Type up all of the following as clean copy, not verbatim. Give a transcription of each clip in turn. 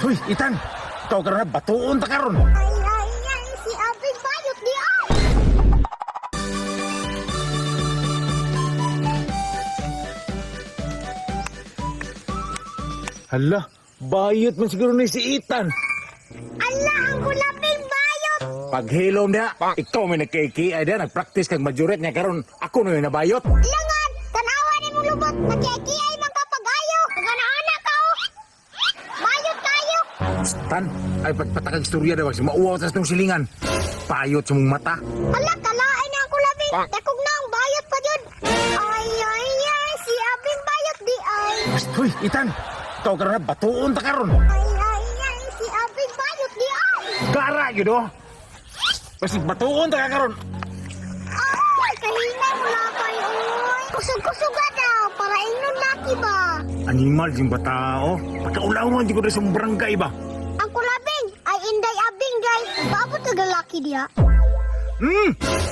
Hoy, Itan! Ikaw ka na batuon ta karon. Ay, si Abing Bayot di ay! Hala, bayot man siguro ni si Itan. Ala, ang kulaping Bayot! Paghilom niya, ikaw may nagkiki-ay dia, nagpractice kag majuret niya karon. Ako na yung nabayot. Langan, tanawa ni mo lubot, nagkikiyay man ka pag-ayo. Pagana-anak ka oh! Bayot kayo! Tan, ay pagpatakag istorya daw, si mauwaw sa itong silingan. Payot sa mong mata. Ala, kalain na ang kulaping. Dakog na ang Bayot pa yun. Ay, si Abing Bayot di ay! Hoy, Itan! Ikaw ka na batuon ta karon. Ay, si Abing Bayot di ay! Gara yun o. Basta batuon ta karon. Ay, kahinay mo na kayo. Kusog-kusuga daw, para inon laki ba? Animal yung bata o. Pagkaulawan di ko na sa barangay ba. Ang kulabing ay inday abing day. Baabot na lalaki diya.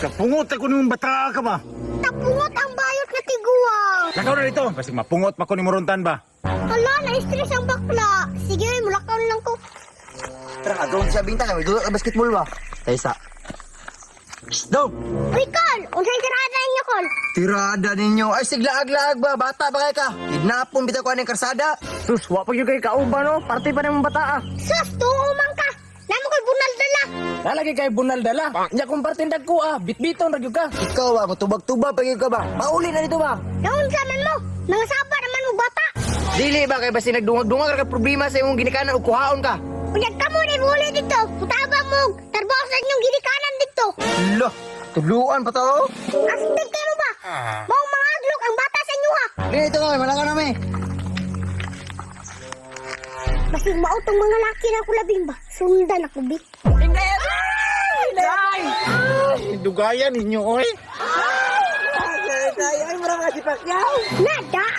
Kapungot ako ng bata ka ba? Tapungot ang Bayot na tiguang. Lakaw na dito. Kasi mapungot pa ko ni Moruntan ba? Hala, na-stress ang bakla. Sige, mulakaw lang ko. Tara, doon sa bintang. May dulot na basketball ba? Taysa. Doon! Uy, Col! Unsay tirada niyo, Col? Tirada ninyo. Ay, siglaag-laag ba? Bata ba kayo ka? Kidnapon bitaw ko ng karsada. Sus, wapag yung kay kauba no? Party pa ng bata ah. Sus, tuumang ka. Namo ko'y bunal dala. Lalagi kay bunal dala. Nya kung partindag ko ah. Bitbiton nagyo ka. Ikaw ba? Matubag-tubag pa ka ba? Mauli na dito ba? Naun sa man mo. Mga sapa naman mo bata. Dili ba kay basi nagdungag-dungag ka problema sa imong ginikanan o kuhaon ka? Unyag ka mo ni muli dito. Putabang mo. Tarbaho sa inyong ginikanan dito. Lo, tuluan pa to. Astig kayo ba? Maong mga aglok ang bata sa inyo ha. Dito kami, malaka na may. Basig mautong mga laki na kulabing ba? Sundan ako, Bik. Dugayan ninyo oy. Ay, marang si Pacquiao. Nada!